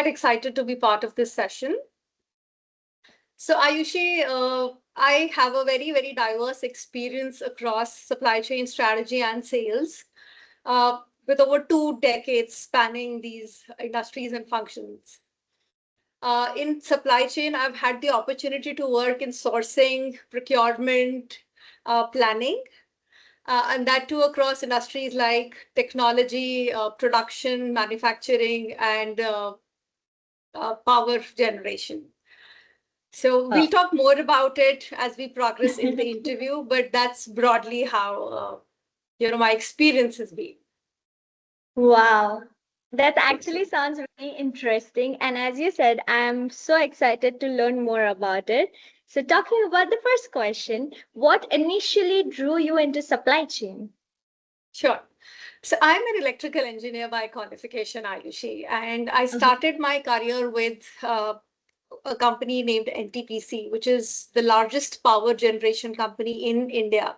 excited to be part of this session. So Ayushi, I have a very, very diverse experience across supply chain strategy and sales, with over 2 decades spanning these industries and functions. In supply chain, I've had the opportunity to work in sourcing, procurement, planning, and that too across industries like technology, production, manufacturing, and power generation. So we'll talk more about it as we progress in the interview, but that's broadly how my experience has been. Wow, that actually sounds really interesting. And as you said, I'm so excited to learn more about it. So, talking about the first question, what initially drew you into supply chain? Sure. So I'm an electrical engineer by qualification, Ayushi, and I Uh-huh. started my career with a company named NTPC, which is the largest power generation company in India.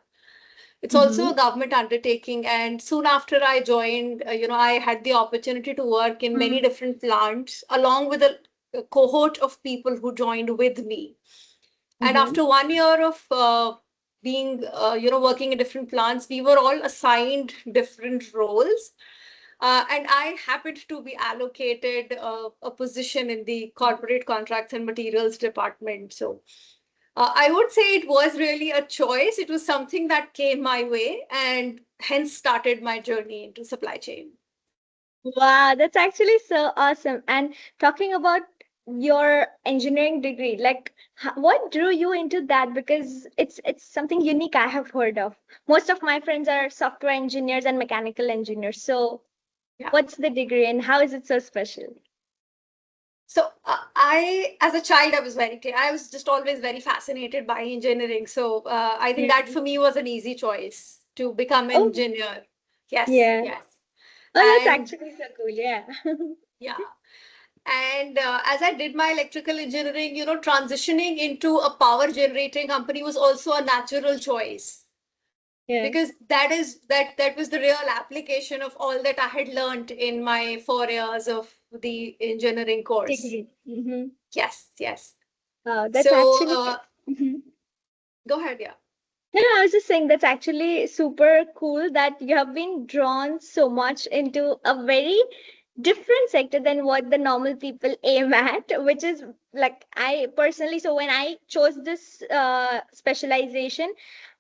It's also a Mm-hmm. government undertaking. And soon after I joined, I had the opportunity to work in many different plants along with a cohort of people who joined with me. And Mm-hmm. after 1 year of being, working in different plants, we were all assigned different roles. And I happened to be allocated a position in the corporate contracts and materials department. So I would say it was really a choice. It was something that came my way and hence started my journey into supply chain. Wow, that's actually so awesome. And talking about your engineering degree, like what drew you into that? Because it's something unique I have heard of. Most of my friends are software engineers and mechanical engineers. So Yeah. what's the degree and how is it so special? So as a child, I was very clear. I was just always very fascinated by engineering. So I think that Mm. for me was an easy choice to become an Oh, engineer. Yes, yeah. yes. Oh, that's And actually so cool. Yeah. yeah. And as I did my electrical engineering, transitioning into a power generating company was also a natural choice Yeah. because that was the real application of all that I had learned in my 4 years of the engineering course. Degree. Mm-hmm. Yes, yes. Wow, that's So actually. Mhm. go ahead, yeah. No, no, I was just saying that's actually super cool that you have been drawn so much into a very different sector than what the normal people aim at, which is like I personally, so when I chose this specialization,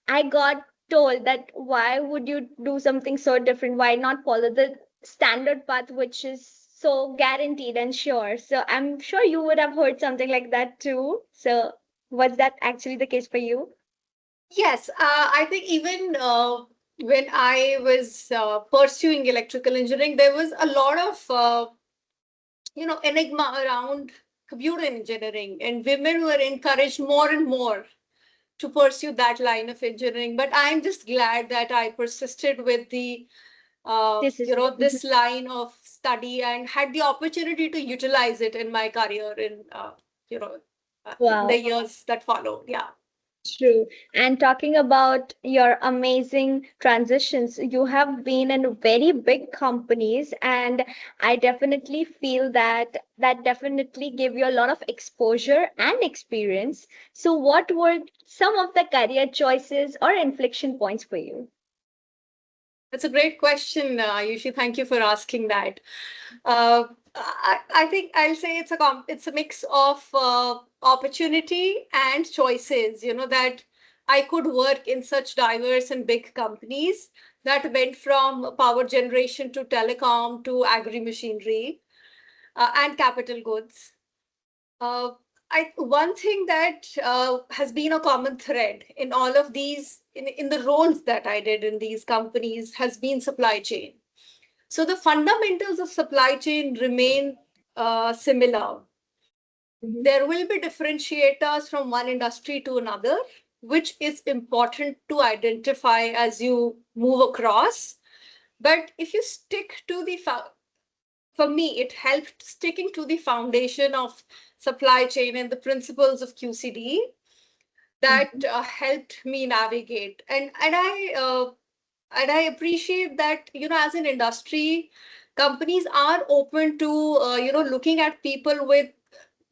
I got told that why would you do something so different? Why not follow the standard path, which is so guaranteed and sure? So I'm sure you would have heard something like that too. So was that actually the case for you? Yes, I think even when I was pursuing electrical engineering, there was a lot of enigma around computer engineering, and women were encouraged more and more to pursue that line of engineering. But I'm just glad that I persisted with the Decision. this line of study and had the opportunity to utilize it in my career you know in the Wow. years that followed. Yeah. True. And talking about your amazing transitions, you have been in very big companies, and I definitely feel that that definitely gave you a lot of exposure and experience. So, what were some of the career choices or inflection points for you? That's a great question, Ayushi. Thank you for asking that. I think I'll say it's a mix of opportunity and choices. That I could work in such diverse and big companies that went from power generation to telecom to agri machinery and capital goods. Uh, one thing that has been a common thread in all of these, in the roles that I did in these companies, has been supply chain. So the fundamentals of supply chain remain similar. Mhm. There will be differentiators from one industry to another, which is important to identify as you move across. But if you stick to for me, it helped sticking to the foundation of supply chain and the principles of QCD that Mhm. helped me navigate. And I appreciate that as an industry companies are open to looking at people with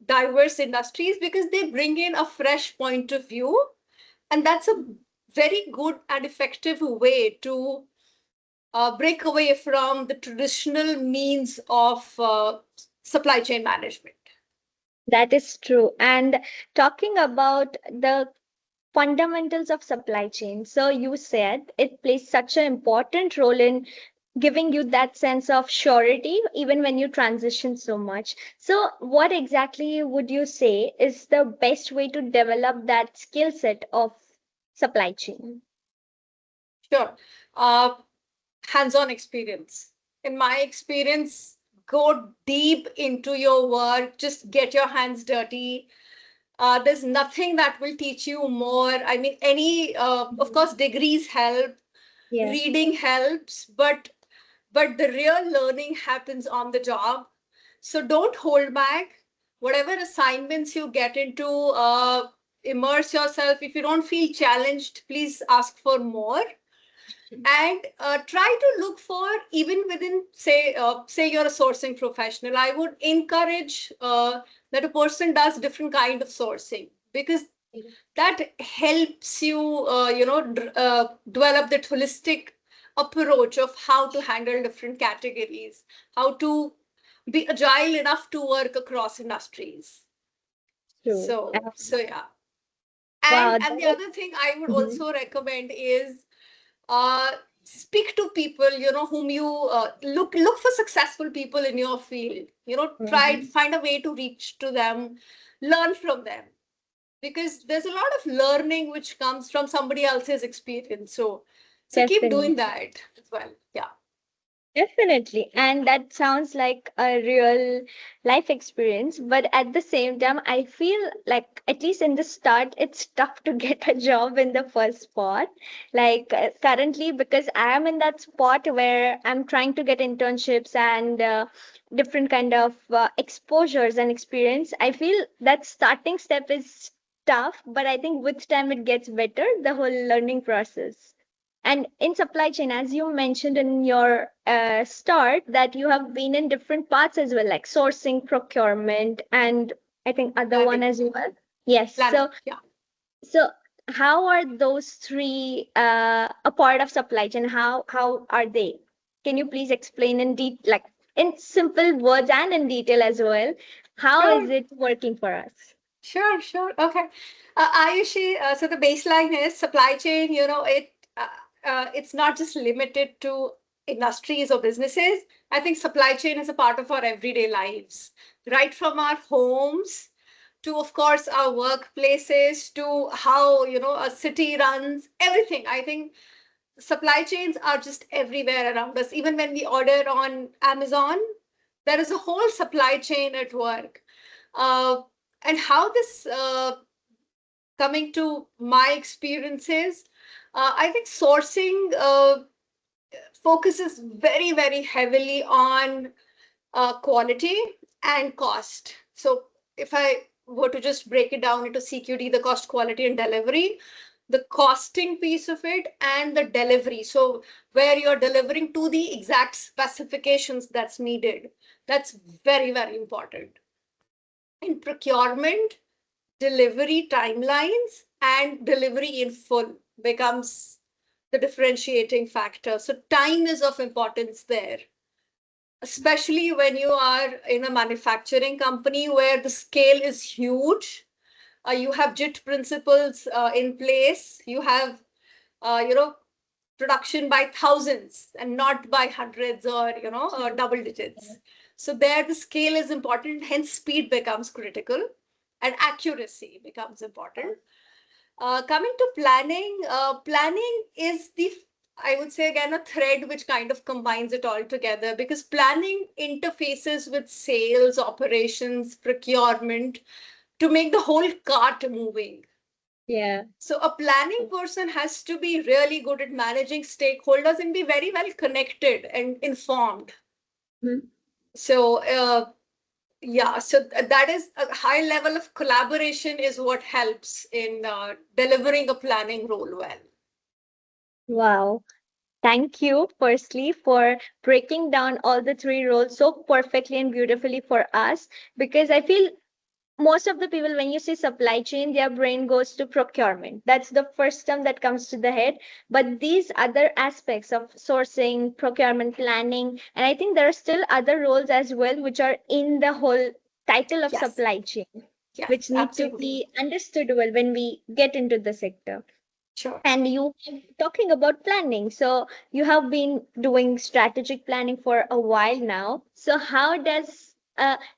diverse industries because they bring in a fresh point of view, and that's a very good and effective way to break away from the traditional means of supply chain management. That is true. And talking about the fundamentals of supply chain, so you said it plays such an important role in giving you that sense of surety even when you transition so much. So what exactly would you say is the best way to develop that skill set of supply chain? Sure. uh, Hands-on experience. In my experience, go deep into your work, just get your hands dirty. There's nothing that will teach you more. I mean, of course, degrees help, Yeah, reading helps, but the real learning happens on the job. So don't hold back. Whatever assignments you get into, immerse yourself. If you don't feel challenged, please ask for more, and try to look for, even within, say you're a sourcing professional, I would encourage that a person does different kind of sourcing, because that helps you develop that holistic approach of how to handle different categories, how to be agile enough to work across industries. true. So yeah. Wow, And that the is. other thing I would Mhm, also recommend is uh, speak to people, whom you look for successful people in your field, try mhm. find a way to reach to them, learn from them, because there's a lot of learning which comes from somebody else's experience. So keep Definitely. doing that as well. Yeah. Definitely. And that sounds like a real life experience. But at the same time, I feel like, at least in the start, it's tough to get a job in the first spot. Like currently, because I am in that spot where I'm trying to get internships and different kind of exposures and experience. I feel that starting step is tough, but I think with time it gets better, the whole learning process. And in supply chain, as you mentioned in your start, that you have been in different parts as well, like sourcing, procurement, and I think other one Planning. as well. Yes. Planning. So, Yeah. so how are those three a part of supply chain? How are they? Can you please explain in like in simple words and in detail as well? How is Sure. it working for us? Sure. Okay. Ayushi, so the baseline is supply chain, it's not just limited to industries or businesses. I think supply chain is a part of our everyday lives, right from our homes to, of course, our workplaces, to how, a city runs, everything. I think supply chains are just everywhere around us. Even when we order on Amazon, there is a whole supply chain at work. Uh, and how this coming to my experiences, I think sourcing focuses very heavily on quality and cost. So if I were to just break it down into CQD, the cost, quality, and delivery, the costing piece of it and the delivery. So where you're delivering to the exact specifications that's needed, that's very important. In procurement, delivery timelines and delivery in full becomes the differentiating factor. So time is of importance there, especially when you are in a manufacturing company where the scale is huge. You have JIT principles in place. You have, you know, production by thousands and not by hundreds or, double digits. So there the scale is important, hence speed becomes critical and accuracy becomes important. Coming to planning, planning is I would say again, a thread which kind of combines it all together, because planning interfaces with sales, operations, procurement to make the whole cart moving. Yeah. So a planning person has to be really good at managing stakeholders and be very well connected and informed. Mhm. So yeah, so that is a high level of collaboration is what helps in delivering a planning role well. Wow. Thank you, firstly, for breaking down all the three roles so perfectly and beautifully for us. Because I feel most of the people, when you say supply chain, their brain goes to procurement. That's the first term that comes to the head. But these other aspects of sourcing, procurement, planning, and I think there are still other roles as well, which are in the whole title of Yes, supply chain, which yes, need to absolutely. be understood well when we get into the sector. Sure. And you have talking about planning. So you have been doing strategic planning for a while now. So how does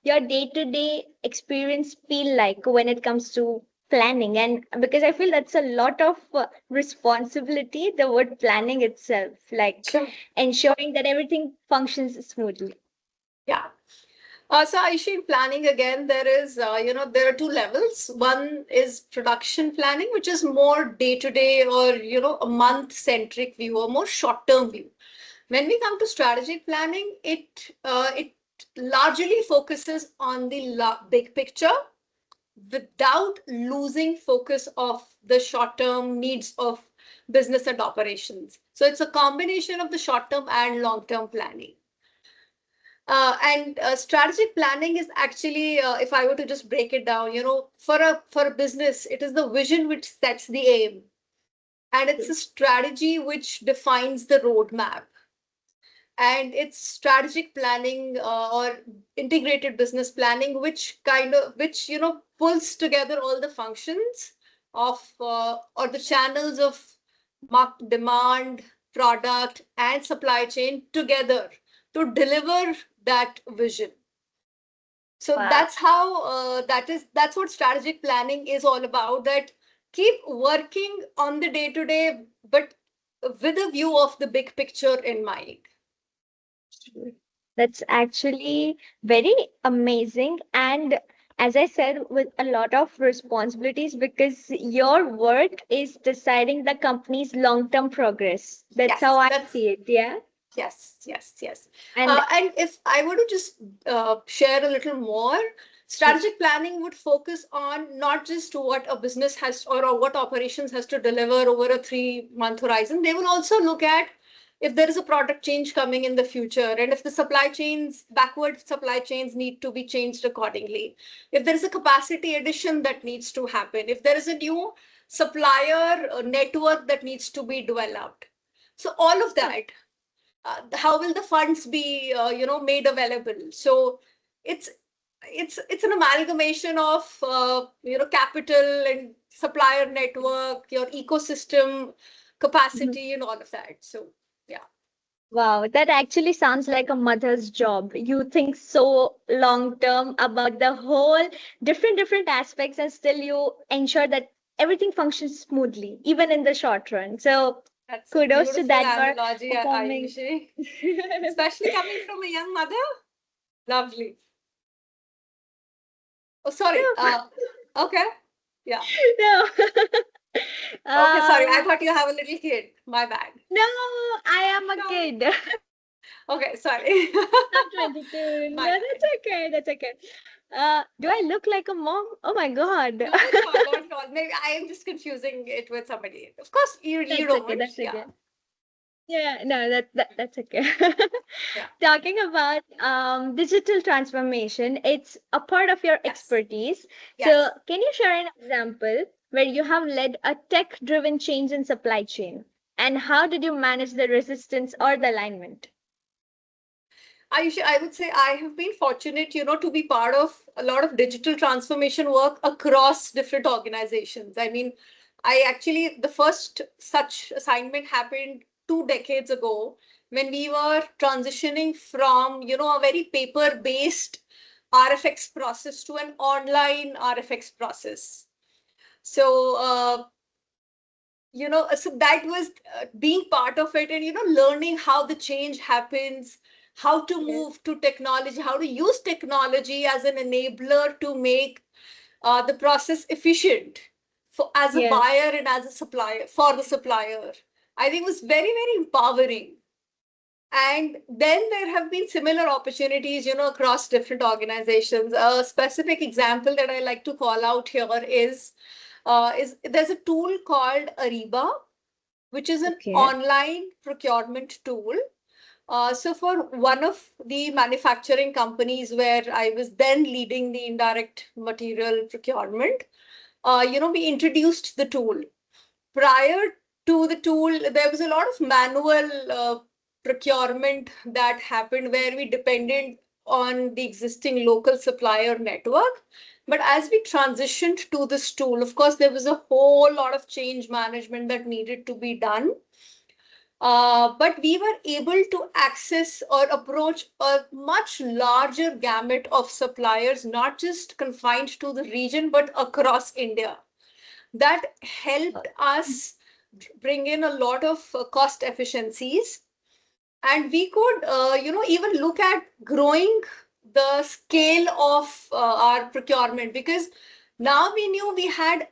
your day-to-day experience feel like when it comes to planning? And because I feel that's a lot of responsibility, the word planning itself, like Sure. ensuring that everything functions smoothly. Yeah. So Aishi, in planning again, there are two levels. One is production planning, which is more day-to-day or, a month-centric view or more short-term view. When we come to strategic planning, it largely focuses on the big picture without losing focus of the short-term needs of business and operations. So it's a combination of the short-term and long-term planning. And strategic planning is actually, if I were to just break it down, for a business, it is the vision which sets the aim, and it's a strategy which defines the roadmap, and it's strategic planning or integrated business planning, which pulls together all the functions of or the channels of market demand, product, and supply chain together to deliver that vision. So Wow. that's what strategic planning is all about. That keep working on the day to day, but with a view of the big picture in mind. That's actually very amazing. And as I said, with a lot of responsibilities because your work is deciding the company's long-term progress. That's how Yes, I that's see it. Yeah. yes, yes, yes. And And if I were to just share a little more, strategic planning would focus on not just what a business has or what operations has to deliver over a 3 month horizon. They will also look at if there is a product change coming in the future, and if the backward supply chains need to be changed accordingly. If there is a capacity addition that needs to happen, if there is a new supplier network that needs to be developed. So all of yeah, that, how will the funds be made available? So it's it's an amalgamation of capital and supplier network, your ecosystem mhm. capacity, and all of that. So yeah. Wow, that actually sounds like a mother's job. You think so long term about the whole different aspects, and still you ensure that everything functions smoothly, even in the short run. So That's a kudos to beautiful that. You are analogy, performing. Ayushi. Especially coming from a young mother. Lovely. Oh, sorry. No, Okay. Yeah. no. Okay, sorry. I Um, thought you have a little kid. My bad. no, I am a No. kid. Okay, sorry. I'm 22. My No, bad. that's okay. That's okay. Do I look like a mom? Oh my God. Not at all, not at all. Maybe I am just confusing it with somebody. Of course, you That's okay. don't. That's Yeah, okay. Yeah, no, that's okay. yeah, Talking about digital transformation, it's a part of your yes, expertise. So, yes. can you share an example where you have led a tech-driven change in supply chain? And how did you manage the resistance or the alignment? I would say I have been fortunate, to be part of a lot of digital transformation work across different organizations. I mean, the first such assignment happened 2 decades ago when we were transitioning from, a very paper-based RFX process to an online RFX process. So, so that was being part of it, and learning how the change happens, how to Yeah. move to technology, how to use technology as an enabler to make the process efficient for as a Yeah. buyer and as a supplier for the supplier. I think it was very, very empowering. And then there have been similar opportunities, across different organizations. A specific example that I like to call out here is there's a tool called Ariba. which is an Okay. online procurement tool. So for one of the manufacturing companies where I was then leading the indirect material procurement, we introduced the tool. Prior to the tool, there was a lot of manual procurement that happened where we depended on the existing local supplier network. But as we transitioned to this tool, of course, there was a whole lot of change management that needed to be done. But we were able to access or approach a much larger gamut of suppliers, not just confined to the region, but across India. That helped us bring in a lot of cost efficiencies. And we could, even look at growing the scale of our procurement, because now we knew we had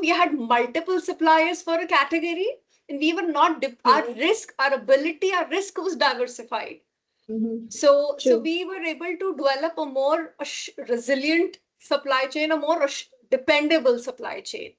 we had multiple suppliers for a category, and we were not our risk, our ability, our risk was diversified. So True. we were able to develop a more resilient supply chain, a more dependable supply chain.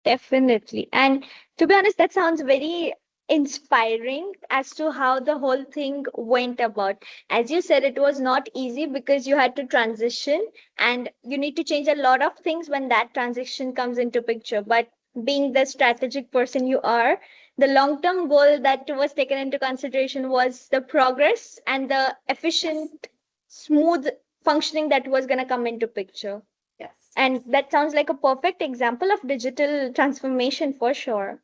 Definitely. And to be honest, that sounds very inspiring as to how the whole thing went about. As you said, it was not easy because you had to transition and you need to change a lot of things when that transition comes into picture. But being the strategic person you are, the long-term goal that was taken into consideration was the progress and the Yes. efficient, smooth functioning that was going to come into picture. Yes. And that sounds like a perfect example of digital transformation for sure.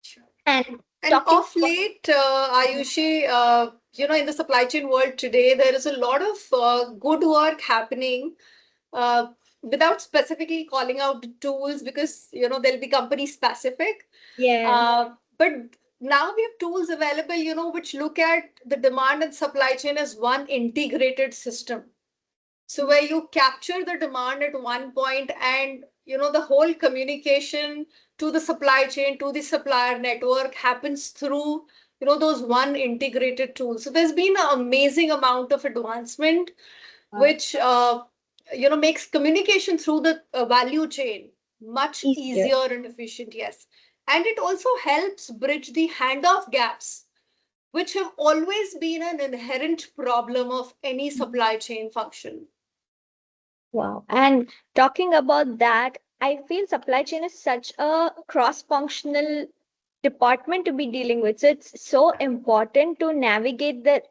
Sure. And And talking of late, Ayushi, in the supply chain world today, there is a lot of good work happening uh, without specifically calling out the tools, because, they'll be company specific. yeah, But now we have tools available, which look at the demand and supply chain as one integrated system. So where you capture the demand at one point, and the whole communication to the supply chain, to the supplier network happens through those one integrated tools. So there's been an amazing amount of advancement, which makes communication through the value chain much easier. easier and efficient. Yes, and it also helps bridge the handoff gaps, which have always been an inherent problem of any supply chain function. Wow. And talking about that, I feel supply chain is such a cross-functional department to be dealing with. So it's so important to navigate the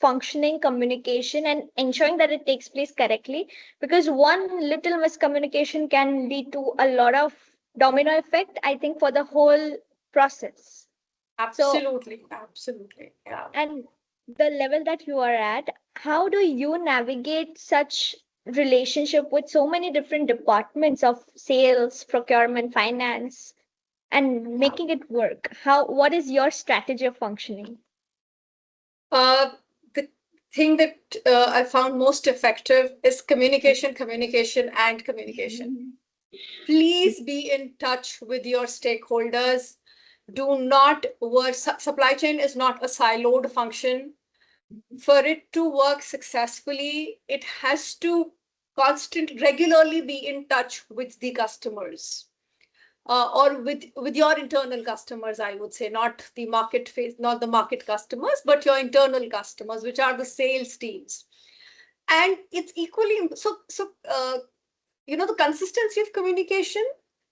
functioning communication and ensuring that it takes place correctly, because one little miscommunication can lead to a lot of domino effect, I think, for the whole process. So, Absolutely, absolutely. Yeah. and the level that you are at, how do you navigate such relationship with so many different departments of sales, procurement, finance, and making it work? What is your strategy of functioning? Uh, the thing that I found most effective is communication, communication, and communication. Please be in touch with your stakeholders. Do not work. Supply chain is not a siloed function. For it to work successfully, it has to regularly be in touch with the customers. Or with your internal customers, I would say, not the market customers, but your internal customers, which are the sales teams. And it's equally the consistency of communication,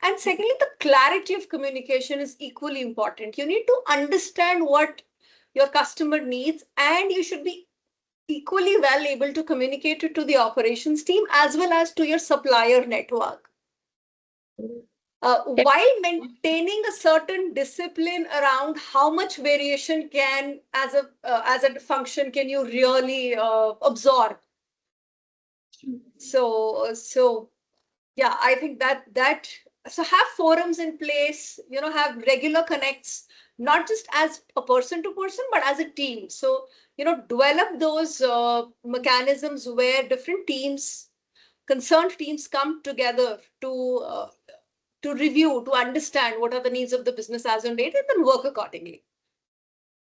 and secondly, the clarity of communication is equally important. You need to understand what your customer needs, and you should be equally well able to communicate it to the operations team as well as to your supplier network, while maintaining a certain discipline around how much variation can, as a function, can you really absorb. So yeah, I think that so have forums in place, have regular connects, not just as a person to person, but as a team. So develop those mechanisms where different teams, concerned teams, come together to review, to understand what are the needs of the business as on date, and then work accordingly.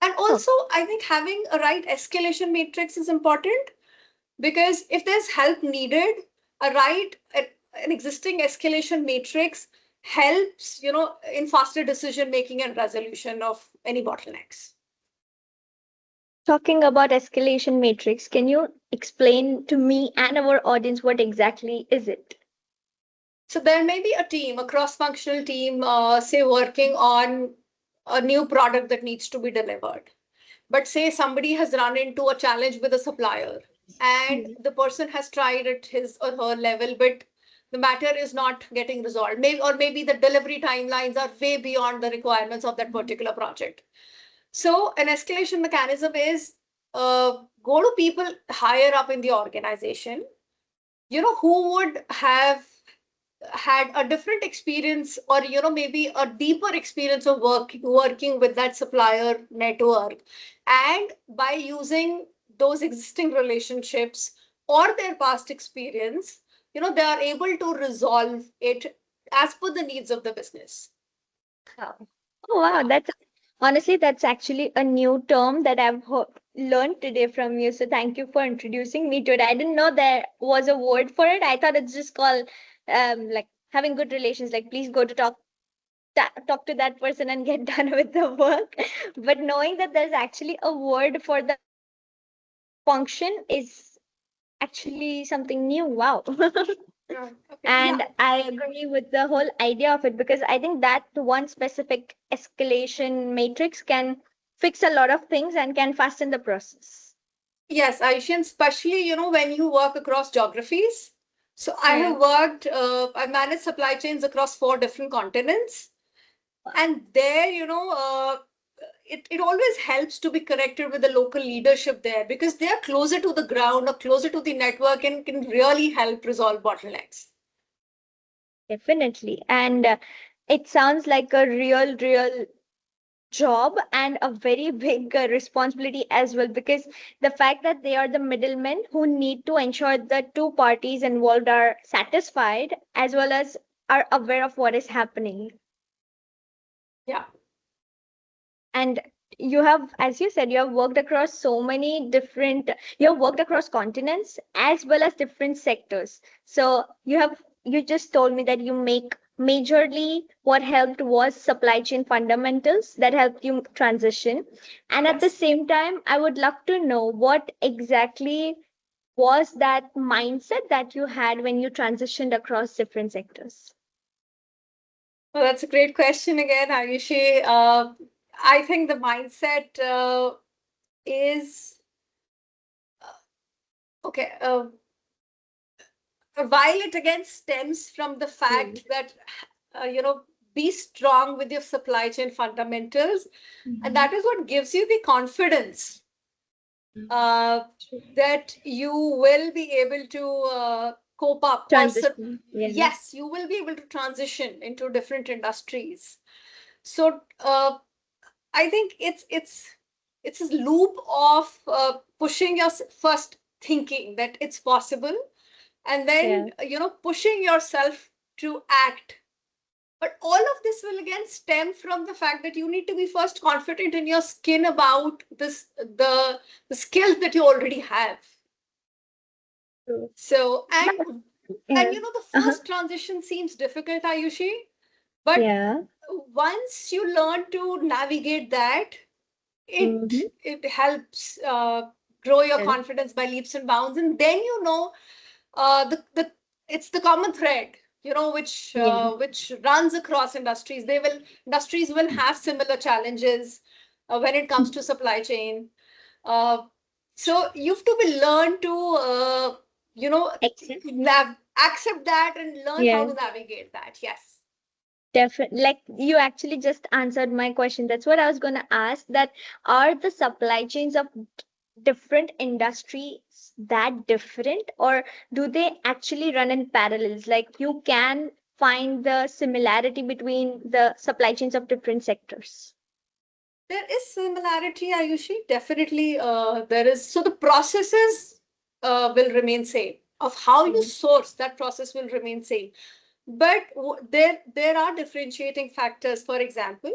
And Oh, also, I think having a right escalation matrix is important, because if there's help needed, an existing escalation matrix helps, in faster decision making and resolution of any bottlenecks. Talking about escalation matrix, can you explain to me and our audience what exactly is it? So there may be a team, a cross-functional team, say working on a new product that needs to be delivered. But say somebody has run into a challenge with a supplier and Mm. the person has tried at his or her level, but the matter is not getting resolved. Maybe the delivery timelines are way beyond the requirements of that particular project. So an escalation mechanism is go to people higher up in the organization, who would have had a different experience, or maybe a deeper experience of working with that supplier network, and by using those existing relationships or their past experience, they are able to resolve it as per the needs of the business. Oh, wow, Yeah. that's honestly, that's actually a new term that learned today from you. So thank you for introducing me to it. I didn't know there was a word for it. I thought it's just called like having good relations. Like, please go to talk to that person and get done with the work. But knowing that there's actually a word for the function is actually something new. Wow. Okay. Yeah. And I agree with the whole idea of it because I think that one specific escalation matrix can fix a lot of things and can fasten the process. Yes, Aishan, especially, when you work across geographies. So I have Hmm. I managed supply chains across 4 different continents. And there, it always helps to be connected with the local leadership there because they are closer to the ground or closer to the network and can really help resolve bottlenecks. Definitely. And it sounds like a real job and a very big responsibility as well because the fact that they are the middlemen who need to ensure the two parties involved are satisfied as well as are aware of what is happening. Yeah. And you have, as you said, you have worked across so many different, you have worked across continents as well as different sectors. So you just told me that you make majorly what helped was supply chain fundamentals that helped you transition. And at the Yes. same time, I would love to know what exactly was that mindset that you had when you transitioned across different sectors. Well, that's a great question again, Ayushi. I think the mindset is okay. While it again stems from the Mm. fact that, be strong with your supply chain fundamentals, and Mhm. that is what gives you the confidence uh, that you will be able to cope up, or Transition. Yeah. yes, you will be able to transition into different industries. So I think it's a loop of pushing your first thinking that it's possible, and then Yeah. pushing yourself to act. But all of this will again stem from the fact that you need to be first confident in your skin about the skills that you already have. True. So, But and yeah. the Uh-huh. first transition seems difficult, Ayushi, but Yeah. once you learn to navigate that, it Mm-hmm. it helps grow your Yeah. confidence by leaps and bounds, and then the it's the common thread, Yeah. which runs across industries. Industries will have similar challenges when it comes to supply chain. uh, so you have to be learn to you know Excellent. accept that and learn how Yeah. to navigate that. Yes. Definitely. Like you actually just answered my question. That's what I was going to ask. That are the supply chains of different industries that different, or do they actually run in parallels? Like you can find the similarity between the supply chains of different sectors. There is similarity, Ayushi. Definitely, there is. So the processes will remain same. Of how you Mm. source, that process will remain same. But there are differentiating factors. For example,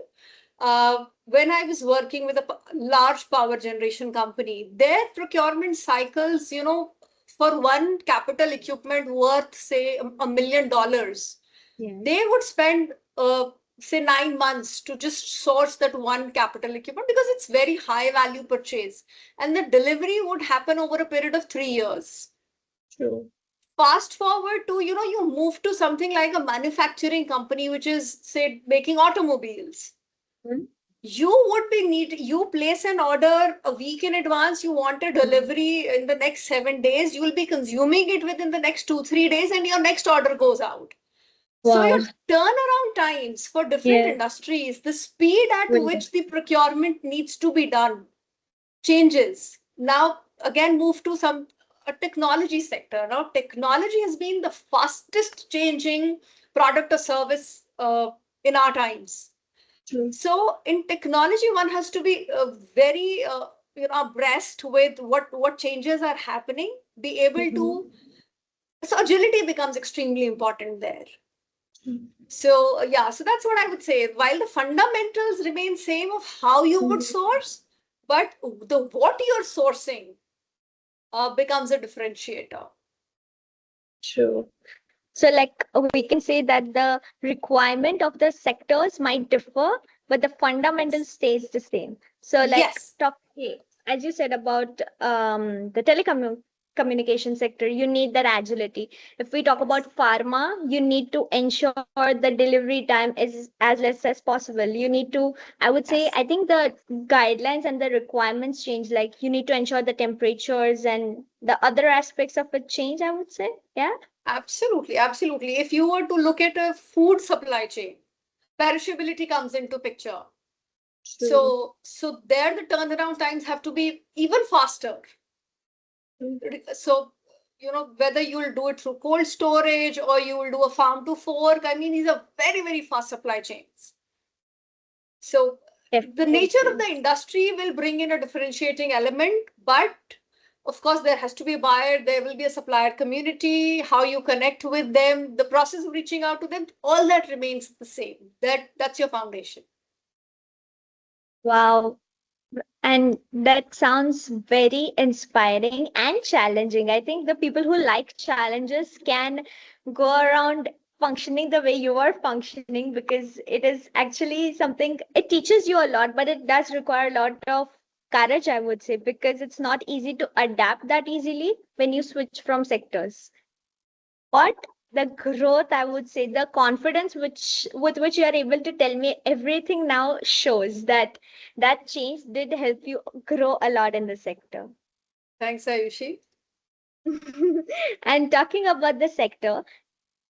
when I was working with a large power generation company, their procurement cycles, for one capital equipment worth say $1 million, they would spend say 9 months to just source that one capital equipment because it's very high value purchase, and the delivery would happen over a period of 3 years. True. Fast forward to, you move to something like a manufacturing company which is, say, making automobiles. Mm-hmm. You would be you place an order a week in advance, you want a delivery in the next 7 days, you will be consuming it within the next 2 3 days, and your next order goes out. So your Wow. turnaround times for different Yeah. industries, the speed at Will which the procurement needs to be done changes. Now, again, move to a technology sector. Now, technology has been the fastest changing product or service in our times. True. So, in technology, one has to be very abreast with what changes are happening. Be able Mm-hmm. to, so agility becomes extremely important there. Mm-hmm. So yeah, so that's what I would say. While the fundamentals remain same of how you would source, but the what you're sourcing becomes a differentiator. True. So, like, we can say that the requirement of the sectors might differ, but the fundamental Yes. stays the same. So, like, Yes, as you said about the telecommunication sector, you need that agility. If we talk yes, about pharma, you need to ensure the delivery time is as less as possible. You need to, I would say, yes. I think the guidelines and the requirements change. Like, you need to ensure the temperatures and the other aspects of it change, I would say. Yeah. Absolutely, absolutely. If you were to look at a food supply chain, perishability comes into picture. True. So there the turnaround times have to be even faster. So, whether you'll do it through cold storage or you will do a farm to fork, I mean, these are very, very fast supply chains. So the nature of Definitely. the industry will bring in a differentiating element, but of course, there has to be a buyer, there will be a supplier community, how you connect with them, the process of reaching out to them, all that remains the same. That's your foundation. Wow. And that sounds very inspiring and challenging. I think the people who like challenges can go around functioning the way you are functioning, because it is actually something, it teaches you a lot, but it does require a lot of courage, I would say, because it's not easy to adapt that easily when you switch from sectors. But the growth, I would say, the confidence with which you are able to tell me everything now shows that that change did help you grow a lot in the sector. Thanks, Ayushi. And talking about the sector,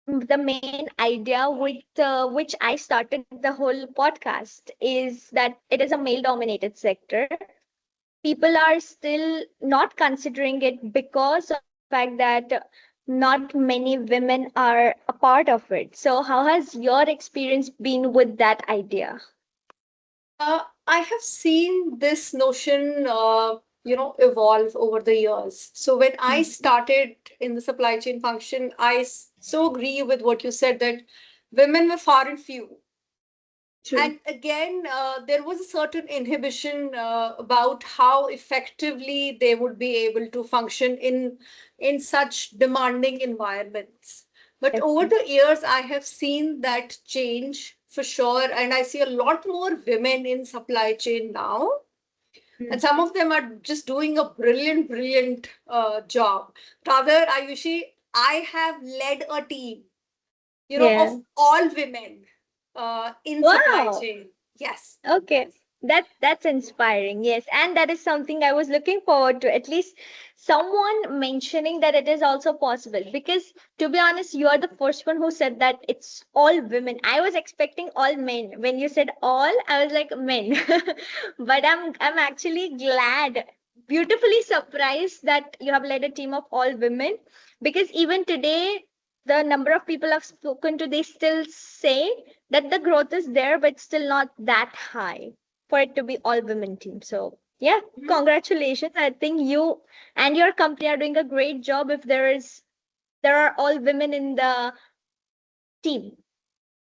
the main idea with which I started the whole podcast is that it is a male dominated sector. People are still not considering it because of the fact that not many women are a part of it. So, how has your experience been with that idea? I have seen this notion, evolve over the years. So when I started in the supply chain function, so agree with what you said that women were far and few. True. And again, there was a certain inhibition about how effectively they would be able to function in such demanding environments. But over Definitely. the years, I have seen that change for sure, and I see a lot more women in supply chain now, and Mm. some of them are just doing a brilliant, brilliant job. Rather, I have led a team, of Yeah. all women in supply Wow. chain. Yes, Okay. yes. That's inspiring. Yes. And that is something I was looking forward to. At least someone mentioning that it is also possible. Because to be honest, you are the first one who said that it's all women. I was expecting all men. When you said all, I was like men. But I'm actually glad, beautifully surprised that you have led a team of all women. Because even today, the number of people I've spoken to, they still say that the growth is there, but still not that high for it to be all women team. So yeah, Mhm. congratulations. I think you and your company are doing a great job if there are all women in the team.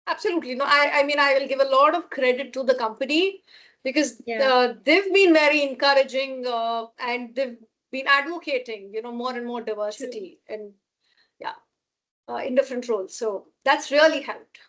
Absolutely. No, I mean, I will give a lot of credit to the company because Yeah. they've been very encouraging and they've been advocating, more and more True. diversity. And yeah. in different roles. So that's really helped.